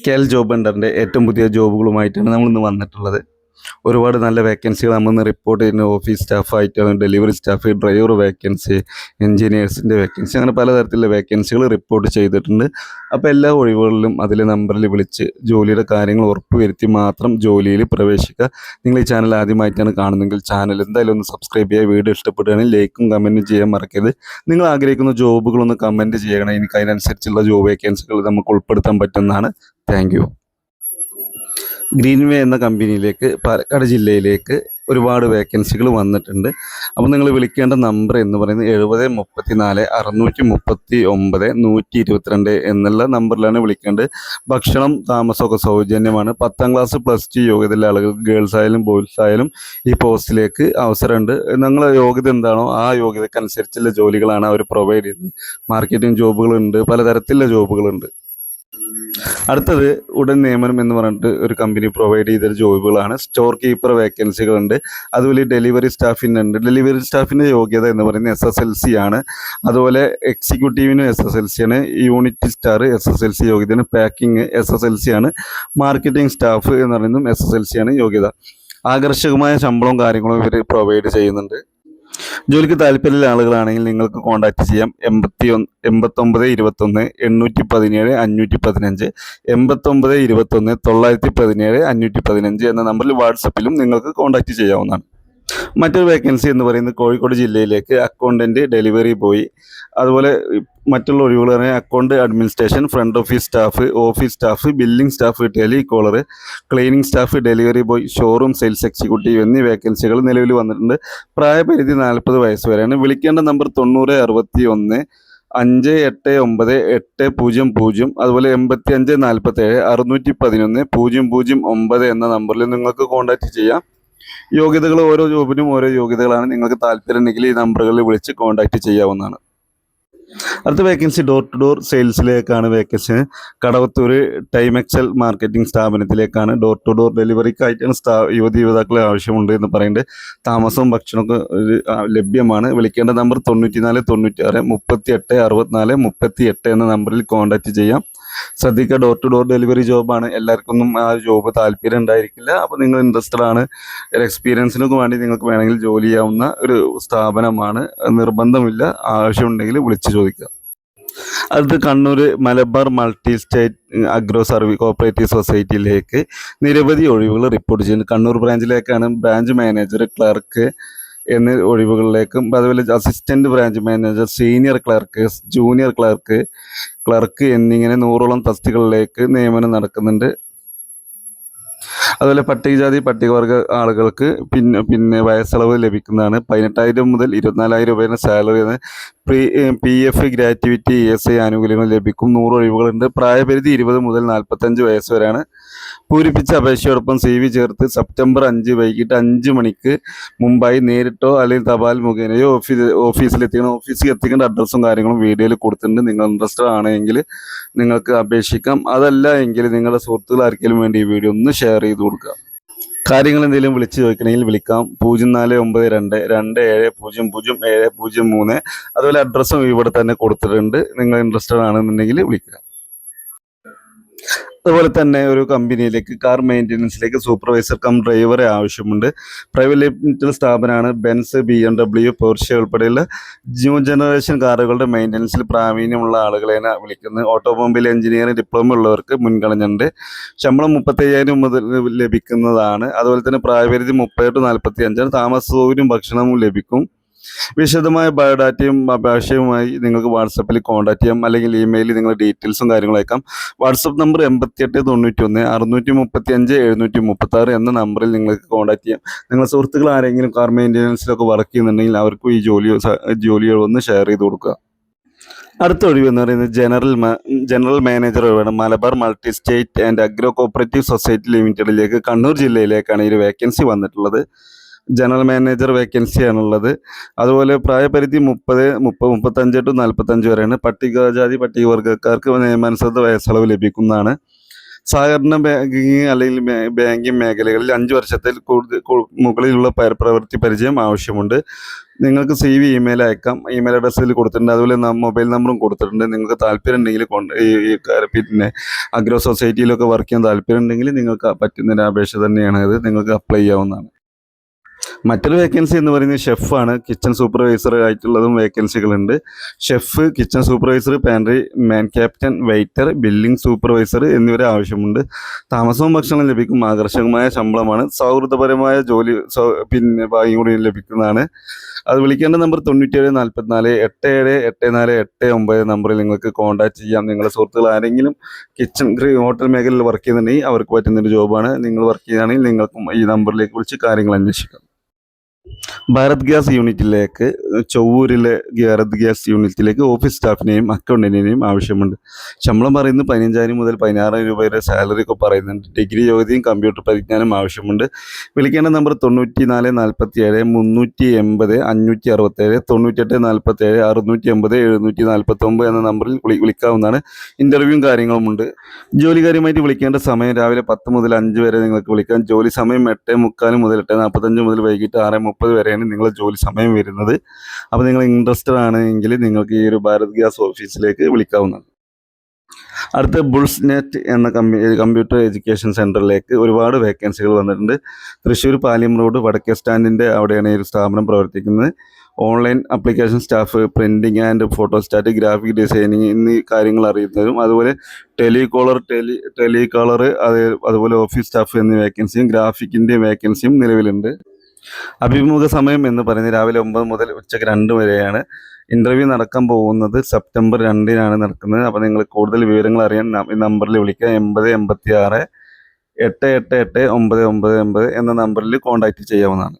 KL job സെൻ്ററിൻ്റെ ഏറ്റവും പുതിയ ജോബുകളുമായിട്ടാണ് നമ്മളിന്ന് വന്നിട്ടുള്ളത്. ഒരുപാട് നല്ല വേക്കൻസികൾ നമ്മളിന്ന് റിപ്പോർട്ട് ചെയ്യുന്ന ഓഫീസ് സ്റ്റാഫായിട്ടാണ്, ഡെലിവറി സ്റ്റാഫ്, ഡ്രൈവർ വേക്കൻസി, എൻജിനീയേഴ്സിൻ്റെ വേക്കൻസി, അങ്ങനെ പലതരത്തിലുള്ള വേക്കൻസികൾ റിപ്പോർട്ട് ചെയ്തിട്ടുണ്ട്. അപ്പോൾ എല്ലാ ഒഴിവുകളിലും അതിലെ നമ്പറിൽ വിളിച്ച് ജോലിയുടെ കാര്യങ്ങൾ ഉറപ്പുവരുത്തി മാത്രം ജോലിയിൽ പ്രവേശിക്കുക. നിങ്ങൾ ഈ ചാനൽ ആദ്യമായിട്ടാണ് കാണുന്നതെങ്കിൽ ചാനൽ എന്തായാലും ഒന്ന് സബ്സ്ക്രൈബ് ചെയ്യുക. വീഡിയോ ഇഷ്ടപ്പെടുകയാണെങ്കിൽ ലൈക്കും കമൻറ്റും ചെയ്യാൻ മറക്കരുത്. നിങ്ങൾ ആഗ്രഹിക്കുന്ന ജോബുകളൊന്ന് കമൻറ്റ് ചെയ്യണം. എനിക്ക് അതിനനുസരിച്ചുള്ള ജോബ് വേക്കൻസികൾ നമുക്ക് ഉൾപ്പെടുത്താൻ പറ്റുന്നതാണ്. Thank you. ഗ്രീൻവേ എന്ന കമ്പനിയിലേക്ക് പാലക്കാട് ജില്ലയിലേക്ക് ഒരുപാട് വേക്കൻസികൾ വന്നിട്ടുണ്ട്. അപ്പോൾ നിങ്ങൾ വിളിക്കേണ്ട നമ്പർ എന്ന് പറയുന്നത് 7034 639 122 എന്നുള്ള നമ്പറിലാണ് വിളിക്കേണ്ടത്. ഭക്ഷണം താമസമൊക്കെ സൗജന്യമാണ്. 10ാം ക്ലാസ് +2 യോഗ്യതയുള്ള ആളുകൾ, ഗേൾസ് ആയാലും ബോയ്സ് ആയാലും ഈ പോസ്റ്റിലേക്ക് അവസരമുണ്ട്. നിങ്ങളുടെ യോഗ്യത എന്താണോ ആ യോഗ്യതയ്ക്ക് അനുസരിച്ചുള്ള ജോലികളാണ് അവർ പ്രൊവൈഡ് ചെയ്യുന്നത്. മാർക്കറ്റിംഗ് ജോബുകളുണ്ട്, പലതരത്തിലുള്ള ജോബുകളുണ്ട്. അടുത്തത് ഉടൻ നിയമനം എന്ന് പറഞ്ഞിട്ട് ഒരു കമ്പനി പ്രൊവൈഡ് ചെയ്ത ജോബുകളാണ്. സ്റ്റോർ കീപ്പർ വേക്കൻസികളുണ്ട്, അതുപോലെ ഡെലിവറി സ്റ്റാഫിനുണ്ട്. ഡെലിവറി സ്റ്റാഫിൻ്റെ യോഗ്യത എന്ന് പറയുന്നത് SSLC ആണ്. അതുപോലെ എക്സിക്യൂട്ടീവിന് SSLC ആണ്. യൂണിറ്റ് സ്റ്റാർ SSLC യോഗ്യതയാണ്. പാക്കിംഗ് SSLC ആണ്. മാർക്കറ്റിംഗ് സ്റ്റാഫ് എന്ന് പറയുന്നതും SSLC ആണ് യോഗ്യത. ആകർഷകമായ ശമ്പളവും കാര്യങ്ങളും ഇവർ പ്രൊവൈഡ് ചെയ്യുന്നുണ്ട്. ജോലിക്ക് താല്പര്യമുള്ള ആളുകളാണെങ്കിൽ നിങ്ങൾക്ക് കോൺടാക്റ്റ് ചെയ്യാം. 8921 817 515 8921 917 515 എന്ന നമ്പറിൽ വാട്സപ്പിലും നിങ്ങൾക്ക് കോൺടാക്റ്റ് ചെയ്യാവുന്നതാണ്. മറ്റൊരു വേക്കൻസി എന്ന് പറയുന്നത് കോഴിക്കോട് ജില്ലയിലേക്ക് അക്കൗണ്ടൻറ്റ്, ഡെലിവറി ബോയ്, അതുപോലെ മറ്റുള്ള ഒഴിവുകൾ പറഞ്ഞാൽ account administration, front office staff, office staff, billing staff, telecaller, cleaning staff, delivery boy, showroom sales executive എന്നീ വേക്കൻസികൾ നിലവിൽ വന്നിട്ടുണ്ട്. പ്രായപരിധി 40 വയസ്സ് വരെയാണ്. വിളിക്കേണ്ട നമ്പർ 9061 589 800, അതുപോലെ 8547 611 009 എന്ന നമ്പറിൽ നിങ്ങൾക്ക് കോൺടാക്റ്റ് ചെയ്യാം. യോഗ്യതകൾ ഓരോ ജോബിനും ഓരോ യോഗ്യതകളാണ്. നിങ്ങൾക്ക് താല്പര്യമുണ്ടെങ്കിൽ ഈ നമ്പറുകളിൽ വിളിച്ച് കോൺടാക്റ്റ് ചെയ്യാവുന്നതാണ്. അടുത്ത വേക്കൻസി ഡോർ ടു ഡോർ സെയിൽസിലേക്കാണ് വേക്കൻസി. കടവത്തൂർ ടൈമെക്സൽ മാർക്കറ്റിംഗ് സ്ഥാപനത്തിലേക്കാണ്. ഡോർ ടു ഡോർ ഡെലിവറിക്കായിട്ടാണ് യുവതാക്കളെ ആവശ്യമുണ്ട് എന്ന് പറയുന്നത്. താമസവും ഭക്ഷണമൊക്കെ ലഭ്യമാണ്. വിളിക്കേണ്ട നമ്പർ 94 96 38 64 38 എന്ന നമ്പറിൽ കോൺടാക്റ്റ് ചെയ്യാം. ശ്രദ്ധിക്കുക, ഡോർ ടു ഡോർ ഡെലിവറി ജോബാണ്. എല്ലാവർക്കൊന്നും ആ ജോബ് താല്പര്യം ഉണ്ടായിരിക്കില്ല. അപ്പോൾ നിങ്ങൾ ഇൻട്രസ്റ്റഡ് ആണ്, ഒരു എക്സ്പീരിയൻസിനൊക്കെ വേണ്ടി നിങ്ങൾക്ക് വേണമെങ്കിൽ ജോലി ചെയ്യാവുന്ന ഒരു സ്ഥാപനമാണ്. നിർബന്ധമില്ല, ആവശ്യമുണ്ടെങ്കിൽ വിളിച്ച് ചോദിക്കുക. അടുത്ത് Kannur Malabar multi state agro cooperative സൊസൈറ്റിയിലേക്ക് നിരവധി ഒഴിവുകൾ റിപ്പോർട്ട് ചെയ്യുന്നു. കണ്ണൂർ ബ്രാഞ്ചിലേക്കാണ്. ബ്രാഞ്ച് മാനേജർ, ക്ലർക്ക് എന്നീ ഒഴിവുകളിലേക്കും, അതുപോലെ assistant branch manager, senior clerk, junior clerk എന്നിങ്ങനെ 100ഓളം തസ്തികകളിലേക്ക് നിയമനം നടക്കുന്നുണ്ട്. അതുപോലെ പട്ടികജാതി പട്ടികവർഗ ആളുകൾക്ക് പിന്നെ വയസ്സളവ് ലഭിക്കുന്നതാണ്. 18,000 മുതൽ 24,000 രൂപയുടെ സാലറി. PF, ഗ്രാറ്റുവിറ്റി, ESI ആനുകൂല്യങ്ങൾ ലഭിക്കും. 100 ഒഴിവുകളുണ്ട്. പ്രായപരിധി 20 മുതൽ 45 വയസ്സ് വരെയാണ്. പൂരിപ്പിച്ച അപേക്ഷയോടൊപ്പം CV ചേർത്ത് സെപ്റ്റംബർ 5 വൈകിട്ട് 5 മണിക്ക് മുമ്പായി നേരിട്ടോ അല്ലെങ്കിൽ തപാൽ മുഖേനയോ ഓഫീസിൽ എത്തിക്കേണ്ട അഡ്രസ്സും കാര്യങ്ങളും വീഡിയോയിൽ കൊടുത്തിട്ടുണ്ട്. നിങ്ങൾ ഇൻട്രസ്റ്റഡ് ആണെങ്കിൽ നിങ്ങൾക്ക് അപേക്ഷിക്കാം. അതല്ല എങ്കിൽ നിങ്ങളുടെ സുഹൃത്തുക്കൾ ആർക്കെങ്കിലും വേണ്ടി ഈ വീഡിയോ ഒന്ന് ഷെയർ ചെയ്ത് കൊടുക്കുക. കാര്യങ്ങൾ എന്തെങ്കിലും വിളിച്ച് ചോദിക്കണമെങ്കിൽ വിളിക്കാം. 0492 2700 703. അതുപോലെ അഡ്രസ്സും ഇവിടെ തന്നെ കൊടുത്തിട്ടുണ്ട്. നിങ്ങൾ ഇൻട്രസ്റ്റഡ് ആണെന്നുണ്ടെങ്കിൽ വിളിക്കുക. അതുപോലെ തന്നെ ഒരു കമ്പനിയിലേക്ക് കാർ മെയിൻ്റനൻസിലേക്ക് സൂപ്പർവൈസർ കം ഡ്രൈവറെ ആവശ്യമുണ്ട്. പ്രൈവറ്റ് ലിമിറ്റഡ് സ്ഥാപനമാണ്. ബെൻസ്, BMW, പോർഷെ ഉൾപ്പെടെയുള്ള ന്യൂ ജനറേഷൻ കാറുകളുടെ മെയിൻ്റനൻസിൽ പ്രാവീണ്യമുള്ള ആളുകളെയാണ് വിളിക്കുന്നത്. ഓട്ടോമൊബൈൽ എഞ്ചിനീയറിംഗ് ഡിപ്ലോമ ഉള്ളവർക്ക് മുൻഗണനയുണ്ട്. ശമ്പളം 35,000 മുതൽ ലഭിക്കുന്നതാണ്. അതുപോലെ തന്നെ പ്രായപരിധി 30 to 45. താമസ സൗകര്യവും ഭക്ഷണവും ലഭിക്കും. വിശദമായ ബയോഡാറ്റയും അപേക്ഷയുമായി നിങ്ങൾക്ക് വാട്സപ്പിൽ കോൺടാക്ട് ചെയ്യാം, അല്ലെങ്കിൽ ഇമെയിലിൽ നിങ്ങൾ ഡീറ്റെയിൽസും കാര്യങ്ങളും അയക്കാം. വാട്സപ്പ് നമ്പർ 8891 635 736 എന്ന നമ്പറിൽ നിങ്ങൾക്ക് കോൺടാക്ട് ചെയ്യാം. നിങ്ങളുടെ സുഹൃത്തുക്കൾ ആരെങ്കിലും കാർ മെയിൻ്റനൻസിലൊക്കെ വർക്ക് ചെയ്യുന്നുണ്ടെങ്കിൽ അവർക്കും ഈ ജോലികൾ ഒന്ന് ഷെയർ ചെയ്ത് കൊടുക്കുക. അടുത്ത ഒഴിവ് എന്ന് പറയുന്നത് ജനറൽ മാനേജർ ഒഴിവാണ്. Malabar multi state and agro cooperative society ലിമിറ്റഡിലേക്ക് കണ്ണൂർ ജില്ലയിലേക്കാണ് ഈ വേക്കൻസി വന്നിട്ടുള്ളത്. ജനറൽ മാനേജർ വേക്കൻസിയാണുള്ളത്. അതുപോലെ പ്രായപരിധി 35 to 45 വരെയാണ്. പട്ടികജാതി പട്ടികവർഗക്കാർക്ക് നിയമാനുസൃത വയസ്സളവ് ലഭിക്കുന്നതാണ്. സഹകരണ ബാങ്കിങ് അല്ലെങ്കിൽ ബാങ്കിങ് മേഖലകളിൽ 5 വർഷത്തിൽ മുകളിലുള്ള പ്രവൃത്തി പരിചയം ആവശ്യമുണ്ട്. നിങ്ങൾക്ക് CV ഇമെയിൽ അയക്കാം. ഇമെയിൽ അഡ്രസ്സിൽ കൊടുത്തിട്ടുണ്ട്. അതുപോലെ മൊബൈൽ നമ്പറും കൊടുത്തിട്ടുണ്ട്. നിങ്ങൾക്ക് താല്പര്യം ഉണ്ടെങ്കിൽ പിന്നെ അഗ്രോ സൊസൈറ്റിയിലൊക്കെ വർക്ക് ചെയ്യാൻ താല്പര്യം ഉണ്ടെങ്കിൽ നിങ്ങൾക്ക് പറ്റുന്നൊരു അപേക്ഷ തന്നെയാണ് ഇത്. നിങ്ങൾക്ക് അപ്ലൈ ചെയ്യാവുന്നതാണ്. മറ്റൊരു വേക്കൻസി എന്ന് പറയുന്നത് ഷെഫാണ്. കിച്ചൺ സൂപ്പർവൈസർ ആയിട്ടുള്ളതും വേക്കൻസികളുണ്ട്. ഷെഫ്, കിച്ചൺ സൂപ്പർവൈസർ, പാൻട്രി മാൻ ക്യാപ്റ്റൻ, വെയ്റ്റർ, ബില്ലിംഗ് സൂപ്പർവൈസർ എന്നിവരെ ആവശ്യമുണ്ട്. താമസവും ഭക്ഷണം ലഭിക്കും. ആകർഷകമായ ശമ്പളമാണ്. സൗഹൃദപരമായ ജോലി പിന്നെ ഭാഗ്യം കൂടി ലഭിക്കുന്നതാണ്. അത് വിളിക്കേണ്ട നമ്പർ 97 44 87 84 89 നമ്പറിൽ നിങ്ങൾക്ക് കോൺടാക്ട് ചെയ്യാം. നിങ്ങളുടെ സുഹൃത്തുക്കൾ ആരെങ്കിലും കിച്ചൺ ഹോട്ടൽ മേഖലയിൽ വർക്ക് ചെയ്യുന്നുണ്ടെങ്കിൽ അവർക്ക് പറ്റുന്നൊരു ജോബാണ്. നിങ്ങൾ വർക്ക് ചെയ്യുകയാണെങ്കിൽ നിങ്ങൾക്കും ഈ നമ്പറിലേക്ക് വിളിച്ച് കാര്യങ്ങൾ അന്വേഷിക്കാം. ഭാരത് ഗ്യാസ് യൂണിറ്റിലേക്ക്, ചൊവ്വൂരിലെ ഭാരത് ഗ്യാസ് യൂണിറ്റിലേക്ക് ഓഫീസ് സ്റ്റാഫിനെയും അക്കൗണ്ടന്റിനെയും ആവശ്യമുണ്ട്. ശമ്പളം പറയുന്നത് 15,000 മുതൽ 16,000 രൂപ വരെ സാലറി ഒക്കെ പറയുന്നുണ്ട്. ഡിഗ്രി യോഗ്യതയും കമ്പ്യൂട്ടർ പരിജ്ഞാനം ആവശ്യമുണ്ട്. വിളിക്കേണ്ട നമ്പർ 94 47 380 567 98 47 680 749 എന്ന നമ്പറിൽ വിളിക്കാവുന്നതാണ്. ഇൻ്റർവ്യൂവും കാര്യങ്ങളുമുണ്ട്. ജോലിക്കാരുമായിട്ട് വിളിക്കേണ്ട സമയം രാവിലെ 10 മുതൽ 5 വരെ നിങ്ങൾക്ക് വിളിക്കാം. ജോലി സമയം 8:45 മുതൽ 8:45 മുതൽ വൈകിട്ട് 6:30 വരെയാണ് നിങ്ങളുടെ ജോലി സമയം വരുന്നത്. അപ്പോൾ നിങ്ങൾ ഇൻട്രസ്റ്റഡ് ആണെങ്കിൽ നിങ്ങൾക്ക് ഈ ഒരു ഭാരത് ഗ്യാസ് ഓഫീസിലേക്ക് വിളിക്കാവുന്നതാണ്. അടുത്ത ബുൾസ് നെറ്റ് എന്ന കമ്പ്യൂട്ടർ എഡ്യൂക്കേഷൻ സെൻറ്ററിലേക്ക് ഒരുപാട് വേക്കൻസികൾ വന്നിട്ടുണ്ട്. തൃശ്ശൂർ പാലിയം റോഡ് വടക്കേ സ്റ്റാൻഡിൻ്റെ അവിടെയാണ് ഈ ഒരു സ്ഥാപനം പ്രവർത്തിക്കുന്നത്. Online application staff, printing and photostat, graphic designing എന്നീ കാര്യങ്ങൾ അറിയുന്നതും, അതുപോലെ ടെലികോളർ അതുപോലെ ഓഫീസ് സ്റ്റാഫ് എന്നീ വേക്കൻസിയും ഗ്രാഫിക്കിൻ്റെ വേക്കൻസിയും നിലവിലുണ്ട്. അഭിമുഖ സമയം എന്ന് പറയുന്നത് രാവിലെ 9 മുതൽ ഉച്ചയ്ക്ക് 2 വരെയാണ്. ഇൻ്റർവ്യൂ നടക്കാൻ പോകുന്നത് സെപ്റ്റംബർ 2-നാണ് നടക്കുന്നത്. അപ്പോൾ നിങ്ങൾ കൂടുതൽ വിവരങ്ങൾ അറിയാൻ ഈ നമ്പറിൽ വിളിക്കുക. 80 86 888 999 എന്ന നമ്പറിൽ കോൺടാക്റ്റ് ചെയ്യാവുന്നതാണ്.